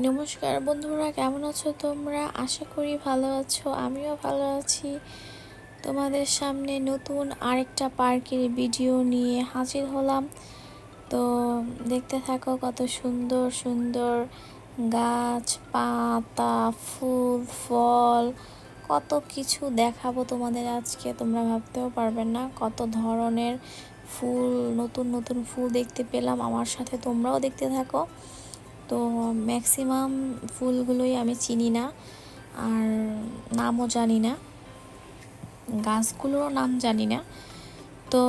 নমস্কার বন্ধুরা, কেমন আছো তোমরা? আশা করি ভালো আছো। আমিও ভালো আছি। তোমাদের সামনে নতুন আরেকটা পার্কের ভিডিও নিয়ে হাজির হলাম। তো দেখতে থাকো, কত সুন্দর সুন্দর গাছ, পাতা, ফুল, ফল, কত কিছু দেখাবো তোমাদের আজকে। তোমরা ভাবতেও পারবে না কত ধরনের ফুল, নতুন নতুন ফুল দেখতে পেলাম। আমার সাথে তোমরাও দেখতে থাকো। তো ম্যাক্সিমাম ফুলগুলোই আমি চিনি না, আর নামও জানি না, গাছগুলোরও নাম জানি না। তো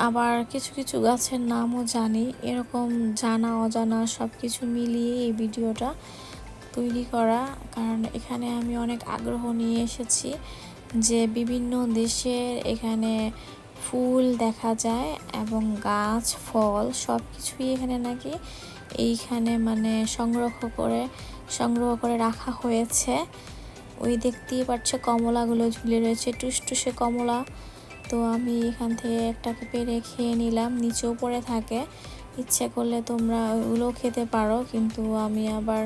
আবার কিছু কিছু গাছের নামও জানি। এরকম জানা অজানা সব কিছু মিলিয়ে এই ভিডিওটা তৈরি করা, কারণ এখানে আমি অনেক আগ্রহ নিয়ে এসেছি যে বিভিন্ন দেশের এখানে ফুল দেখা যায় এবং গাছ, ফল সব কিছুই এখানে নাকি এইখানে মানে সংগ্রহ করে রাখা হয়েছে। ওই দেখতেই পাচ্ছে কমলাগুলো ঝুলে রয়েছে, টুসটুসে কমলা। তো আমি এখান থেকে একটাকে পেরে খেয়ে নিলাম, নিচেও পড়ে থাকে। ইচ্ছে করলে তোমরা ওগুলো খেতে পারো, কিন্তু আমি আবার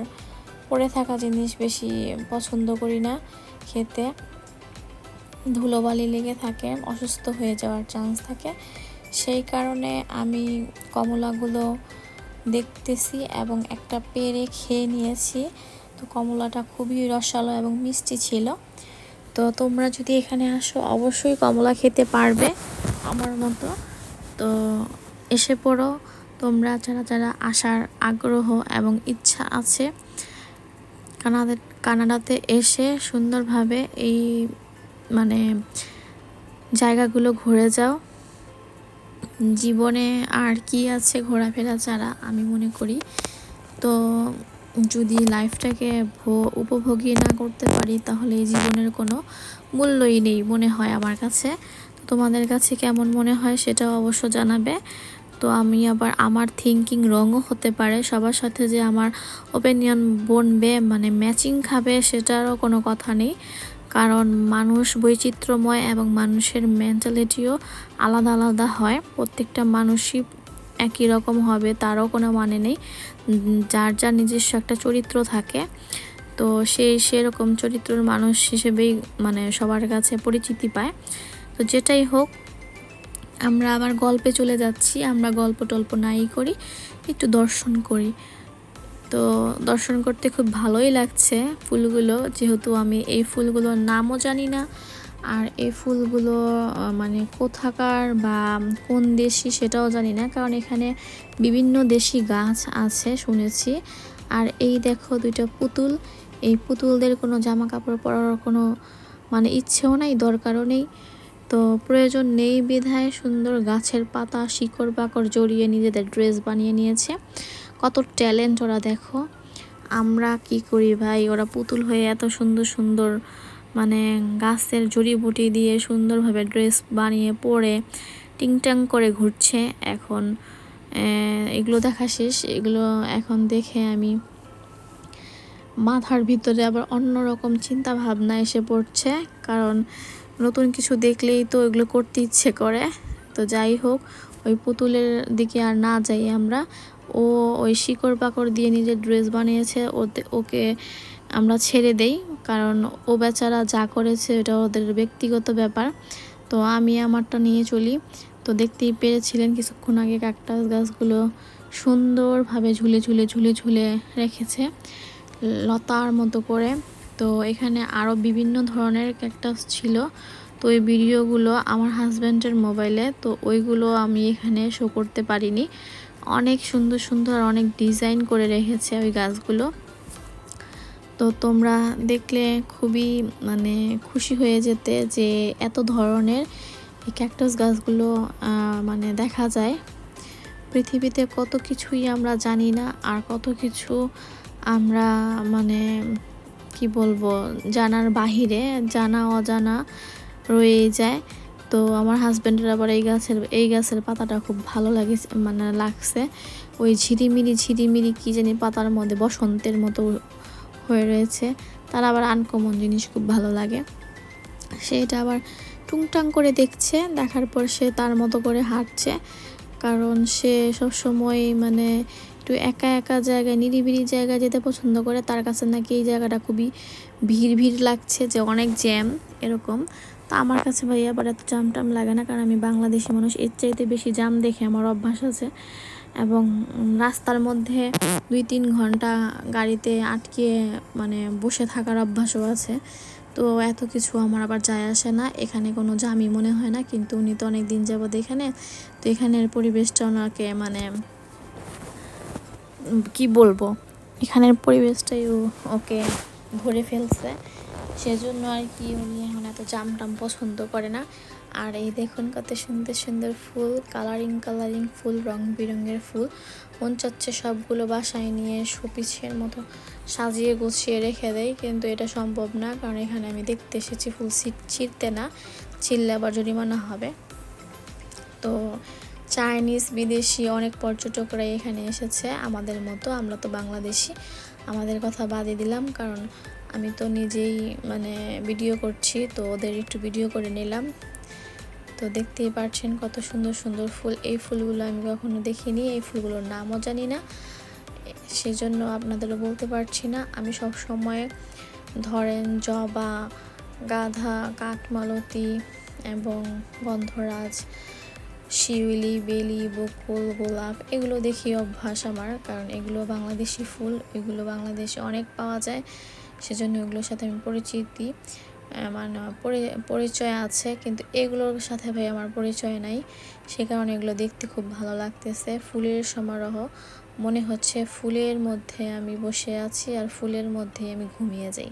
পড়ে থাকা জিনিস বেশি পছন্দ করি না খেতে। ধুলোবালি লেগে থাকে, অসুস্থ হয়ে যাওয়ার চান্স থাকে। সেই কারণে আমি কমলাগুলো দেখতেছি এবং একটা পেরে খেয়ে নিয়েছি। তো কমলাটা খুবই রসালো এবং মিষ্টি ছিল। তো তোমরা যদি এখানে আসো অবশ্যই কমলা খেতে পারবে আমার মতো। তো এসে পড়ো তোমরা, যারা যারা আসার আগ্রহ এবং ইচ্ছা আছে কানাডাতে এসে সুন্দরভাবে এই মানে জায়গাগুলো ঘুরে যাও। জীবনে আর কি আছে ঘোরাফেরা ছাড়া, আমি মনে করি। তো যদি লাইফটাকে উপভোগী না করতে পারি, তাহলে এই জীবনের কোনো মূল্যই নেই মনে হয় আমার কাছে। তো তোমাদের কাছে কেমন মনে হয় সেটাও অবশ্য জানাবে। তো আমি আবার আমার থিঙ্কিং রঙও হতে পারে, সবার সাথে যে আমার ওপিনিয়ন বনবে মানে ম্যাচিং খাবে সেটারও কোনো কথা নেই। কারণ মানুষ বৈচিত্র্যময় এবং মানুষের মেন্টালিটিও আলাদা আলাদা হয়। প্রত্যেকটা মানুষই একই রকম হবে তারও কোনো মানে নেই। যার যার নিজস্ব একটা চরিত্র থাকে, তো সেরকম চরিত্রের মানুষ হিসেবেই মানে সবার কাছে পরিচিতি পায়। তো যেটাই হোক, আমরা আবার গল্পে চলে যাচ্ছি। আমরা গল্প টল্প নাই করি, একটু দর্শন করি। তো দর্শন করতে খুব ভালোই লাগছে ফুলগুলো, যেহেতু আমি এই ফুলগুলোর নামও জানি না, আর এই ফুলগুলো মানে কোথাকার বা কোন দেশি সেটাও জানি না, কারণ এখানে বিভিন্ন দেশি গাছ আছে শুনেছি। আর এই দেখো দুইটা পুতুল, এই পুতুলদের কোনো জামা কাপড় পরার কোনো মানে ইচ্ছেও নাই, দরকারও নেই। তো প্রয়োজন নেই বিধায় সুন্দর গাছের পাতা, শিকড় বাকড় জড়িয়ে নিজেদের ড্রেস বানিয়ে নিয়েছে। কত ট্যালেন্ট ওরা দেখো। আমরা কি করি ভাই, ওরা পুতুল হয়ে এত সুন্দর সুন্দর মানে গাছের জড়িবুটি দিয়ে সুন্দরভাবে ড্রেস বানিয়ে পরে টিংটাং করে ঘুরছে। এখন এগুলো দেখা শেষ, এগুলো এখন দেখে আমি মাথার ভিতরে আবার অন্যরকম চিন্তা ভাবনা এসে পড়ছে, কারণ নতুন কিছু দেখলেই তো এগুলো করতে ইচ্ছে করে। তো যাই হোক, ওই পুতুলের দিকে আর না যাই আমরা। ওই শিকড় পাকড় দিয়ে নিজের ড্রেস বানিয়েছে, ওকে আমরা ছেড়ে দেই, কারণ ও বেচারা যা করেছে এটা ওদের ব্যক্তিগত ব্যাপার। তো আমি আমারটা নিয়ে চলি। তো দেখতেই পেরেছিলেন কিছুক্ষণ আগে ক্যাকটাস গাছগুলো সুন্দরভাবে ঝুলে ঝুলে ঝুলে ঝুলে রেখেছে লতার মতো করে। তো এখানে আরও বিভিন্ন ধরনের ক্যাকটাস ছিল। তো ওই ভিডিওগুলো আমার হাজব্যান্ডের মোবাইলে, তো ওইগুলো আমি এখানে শো করতে পারিনি। অনেক সুন্দর সুন্দর অনেক ডিজাইন করে রেখেছে ওই গাছগুলো। তো তোমরা দেখলে খুবই মানে খুশি হয়ে যেতে যে এত ধরনের এই ক্যাকটাস গাছগুলো মানে দেখা যায়। পৃথিবীতে কত কিছুই আমরা জানি না, আর কত কিছু আমরা মানে কি বলবো জানার বাহিরে, জানা অজানা রয়ে যায়। তো আমার হাজব্যান্ডের আবার এই গাছের পাতাটা খুব ভালো লাগে, মানে লাগছে। ওই ঝিরিমিরি ঝিরিমিরি কি জানি পাতার মধ্যে বসন্তের মতো হয়ে রয়েছে। তার আবার আনকমন জিনিস খুব ভালো লাগে। সেটা আবার টুংটাং করে দেখছে, দেখার পর সে তার মতো করে হাঁটছে, কারণ সে সবসময় মানে একটু একটু একা একা জায়গায়, নিরিবিলি জায়গায় যেতে পছন্দ করে, তার কাছে নাকি এই জায়গাটা খুবই ভিড় ভিড় লাগছে, যে অনেক জ্যাম এরকম। তো আমার কাছে ভাই আবার এত জাম টাম লাগে না, কারণ আমি বাংলাদেশি মানুষ, এর চাইতে বেশি জাম দেখে আমার অভ্যাস আছে। এবং রাস্তার মধ্যে 2-3 ঘন্টা গাড়িতে আটকে মানে বসে থাকার অভ্যাসও আছে। তো এত কিছু আমার আবার যায় আসে না, এখানে কোনো জামই মনে হয় না। কিন্তু উনি তো অনেক দিন যাবত এখানে, তো এখানের পরিবেশটা ওনাকে মানে কি বলবো, এখানের পরিবেশটাই ওকে ধরে ফেলছে, সেজন্য আর কি উনি এখন এত জাম টাম পছন্দ করে না। আর এই দেখুন কত সুন্দর সুন্দর ফুল, কালারিং কালারিং ফুল, রং বেরঙের ফুল। মন চাচ্ছে সবগুলো বাসায় নিয়ে শোপিসের মতো সাজিয়ে গুছিয়ে রেখে দেয়, কিন্তু এটা সম্ভব না, কারণ এখানে আমি দেখতে এসেছি ফুল ছিঁড়তে না, ছিঁড়লে আবার জরিমানা হবে। তো চাইনিজ বিদেশি অনেক পর্যটকরা এখানে এসেছে আমাদের মতো, আমরা তো বাংলাদেশি, আমাদের কথা বাদই দিলাম, কারণ আমি তো নিজেই মানে ভিডিও করছি, তো ওদের একটু ভিডিও করে নিলাম। তো দেখতেই পাচ্ছেন কত সুন্দর সুন্দর ফুল, এই ফুলগুলো আমি কখনো দেখিনি, এই ফুলগুলোর নামও জানি না, সেজন্য আপনাদেরও বলতে পারছি না। আমি সব সময় ধরেন জবা, গাঁদা, কাঠমালতি এবং গন্ধরাজ, শিউলি, বেলি, বকুল, গোলাপ এগুলো দেখি অভ্যাস আমার, কারণ এগুলো বাংলাদেশি ফুল, এগুলো বাংলাদেশে অনেক পাওয়া যায়, সেজন্য এগুলোর সাথে আমি পরিচিতি মানে পরিচয় আছে। কিন্তু এগুলোর সাথে ভাই আমার পরিচয় নাই, সে কারণে এগুলো দেখতে খুব ভালো লাগতেছে। ফুলের সমারোহ, মনে হচ্ছে ফুলের মধ্যে আমি বসে আছি আর ফুলের মধ্যে আমি ঘুমিয়ে যাই,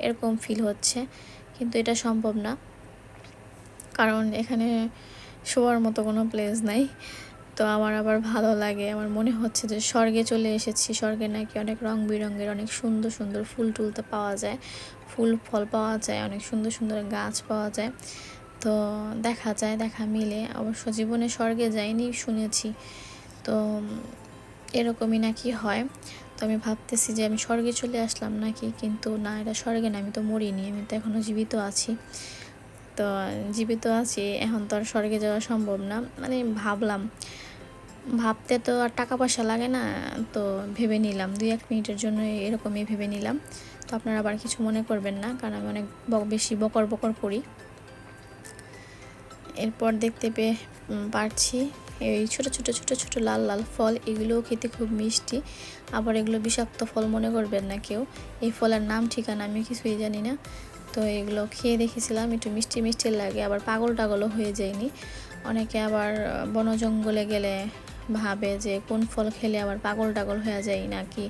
এরকম ফিল হচ্ছে। কিন্তু এটা সম্ভব না, কারণ এখানে শোয়ার মতো কোনো প্লেস নাই। তো আমার আবার ভালো লাগে, আমার মনে হচ্ছে যে স্বর্গে চলে এসেছি, স্বর্গে নাকি অনেক রং বেরঙের অনেক সুন্দর সুন্দর ফুল টুলতে পাওয়া যায়, ফুল ফল পাওয়া যায়, অনেক সুন্দর সুন্দর গাছ পাওয়া যায়। তো দেখা যায়, দেখা মিলে, অবশ্য জীবনে স্বর্গে যাইনি, শুনেছি তো এরকমই নাকি হয়। তো আমি ভাবতেছি যে আমি স্বর্গে চলে আসলাম নাকি, কিন্তু না, এটা স্বর্গে না, আমি তো মরিনি, আমি তো এখনও জীবিত আছি। তো জীবিত আছি, এখন তো আর স্বর্গে যাওয়া সম্ভব না, মানে ভাবলাম, ভাবতে তো আর টাকা পয়সা লাগে না, তো ভেবে নিলাম 2-1 মিনিটের জন্য এরকমই ভেবে নিলাম। তো আপনারা আবার কিছু মনে করবেন না, কারণ আমি অনেক বেশি বকর বকর করি। এরপর দেখতে পেয়ে পারছি এই ছোট ছোট ছোট ছোট লাল লাল ফল, এগুলোও খেতে খুব মিষ্টি, আবার এগুলো বিষাক্ত ফল মনে করবেন না কেউ, এই ফলের নাম ঠিকানা আমি কিছুই জানি না। তো এগুলো খেয়ে দেখেছিলাম, একটু মিষ্টি মিষ্টি লাগে, আবার পাগল টাগলও হয়ে যায়নি। অনেকে আবার বন জঙ্গলে গেলে ভাবে যে কোন ফল খেলে আবার পাগল টাগল হয়ে যায় নাকি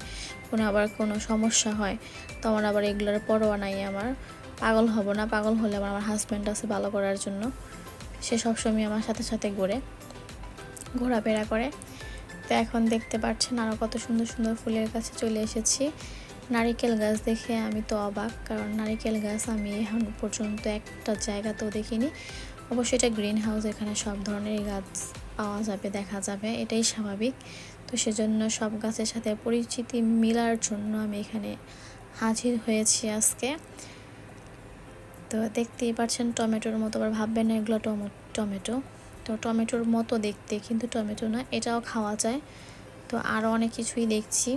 কোনো সমস্যা হয়, তো আমার আবার এগুলোর পরোয়া নাই, আমার পাগল হব না, পাগল হলে আমার হাজব্যান্ড আছে ভালো করার জন্য, সে সবসময় আমার সাথে সাথে ঘোরাফেরা করে। তো এখন দেখতে পাচ্ছেন আরও কত সুন্দর সুন্দর ফুলের কাছে চলে এসেছি। নারিকেল গাছ দেখে আমি তো অবাক, কারণ নারিকেল গাছ আমি এখন পর্যন্ত একটা জায়গাতেও দেখিনি। অবশ্যই এটা গ্রিন হাউস, এখানে সব ধরনের গাছ পাওয়া যাবে, দেখা যাবে, এটাই স্বাভাবিক। তো সেজন্য সব গাছের সাথে পরিচিতি মেলার জন্য আমি এখানে হাজির হয়েছি আজকে। তো দেখতেই পাচ্ছেন টমেটোর মতো, আবার ভাববেন না এগুলো টমেটো, তো টমেটোর মতো দেখতে, কিন্তু টমেটো না, এটাও খাওয়া যায়। তো আরও অনেক কিছুই দেখছি,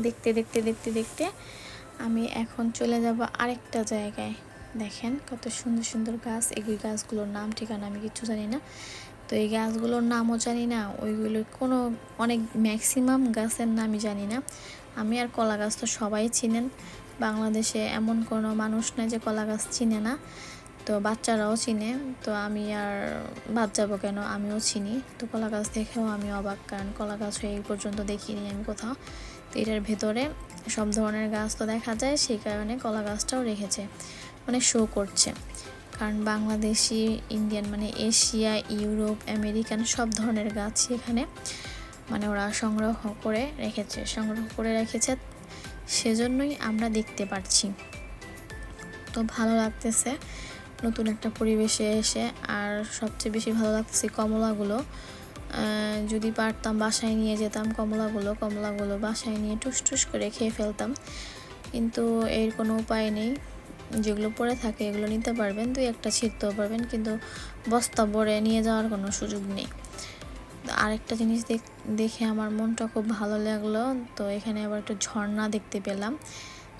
দেখতে দেখতে দেখতে দেখতে আমি এখন চলে যাব আরেকটা জায়গায়। দেখেন কত সুন্দর সুন্দর গাছ, এই গাছগুলোর নাম ঠিকানা আমি কিছু জানি না, তো এই গাছগুলোর নামও জানি না, ওইগুলোর কোনো অনেক ম্যাক্সিমাম গাছের নামই জানি না আমি। আর কলা গাছ তো সবাই চিনেন, বাংলাদেশে এমন কোনো মানুষ নাই যে কলা গাছ চিনে না, তো বাচ্চারাও চিনে, তো আমি আর বাদ যাবো কেন, আমিও চিনি। তো কলা গাছ দেখেও আমি অবাক, কারণ কলা গাছ এই পর্যন্ত দেখিনি আমি কোথাও। তো এটার ভেতরে সব ধরনের গাছ তো দেখা যায়, সেই কারণে কলা গাছটাও রেখেছে, মানে শো করছে, কারণ বাংলাদেশি, ইন্ডিয়ান, মানে এশিয়া, ইউরোপ, আমেরিকান সব ধরনের গাছ এখানে মানে ওরা সংগ্রহ করে রেখেছে, সেজন্যই আমরা দেখতে পাচ্ছি। তো ভালো লাগতেছে নতুন একটা পরিবেশে এসে, আর সবচেয়ে বেশি ভালো লাগতেছে কমলাগুলো। যদি পারতাম বাসায় নিয়ে যেতাম কমলাগুলো বাসায় নিয়ে টুস টুস করে খেয়ে ফেলতাম, কিন্তু এর কোনো উপায় নেই। যেগুলো পড়ে থাকে এগুলো নিতে পারবেন, 2-1টা ছিঁড়তেও পারবেন, কিন্তু বস্তা ভরে নিয়ে যাওয়ার কোনো সুযোগ নেই। আরেকটা জিনিস দেখে আমার মনটা খুব ভালো লাগলো। তো এখানে আবার একটা ঝর্ণা দেখতে পেলাম।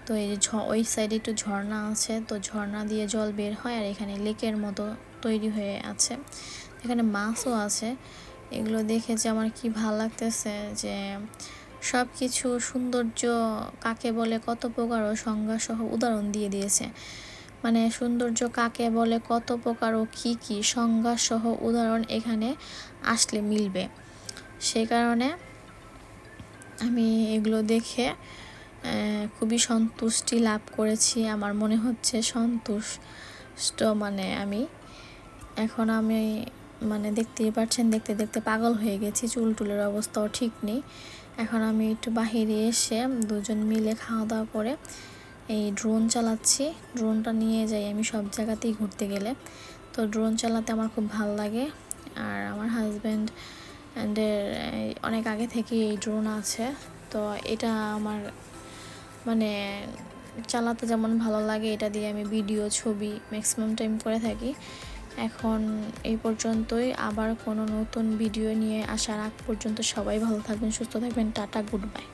তো এই যে ওই সাইডে একটু ঝর্ণা আছে, তো ঝর্ণা দিয়ে জল বের হয় আর এখানে লেকের মতো তৈরি হয়ে আছে। এখানে মাছও আছে। এগুলো দেখে যে আমার কি ভালো লাগতেছে যে সব কিছু সৌন্দর্য কাকে বলে কত প্রকার ও সংজ্ঞা সহ উদাহরণ দিয়ে দিয়েছে। মানে সৌন্দর্য কাকে বলে কত প্রকার ও কী কী সংজ্ঞা সহ উদাহরণ এখানে আসলে মিলবে। সেই কারণে আমি এগুলো দেখে খুবই সন্তুষ্টি লাভ করেছি। আমার মনে হচ্ছে সন্তুষ্ট, মানে এখন আমি দেখতেই পাচ্ছেন, দেখতে দেখতে পাগল হয়ে গেছি, চুল টুলের অবস্থাও ঠিক নেই। এখন আমি একটু বাহিরে এসে দুজন মিলে খাওয়া দাওয়া করে এই ড্রোন চালাচ্ছি। ড্রোনটা নিয়ে যাই আমি সব জায়গাতেই ঘুরতে গেলে। তো ড্রোন চালাতে আমার খুব ভালো লাগে। আর আমার হাজব্যান্ডের অনেক আগে থেকেই এই ড্রোন আছে। তো এটা আমার চালাতে যেমন ভালো লাগে, এটা দিয়ে আমি ভিডিও ছবি ম্যাক্সিমাম টাইম করে থাকি। এখন এই পর্যন্তই, আবার কোনো নতুন ভিডিও নিয়ে আসার আগ পর্যন্ত সবাই ভালো থাকবেন, সুস্থ থাকবেন। Tata, good bye.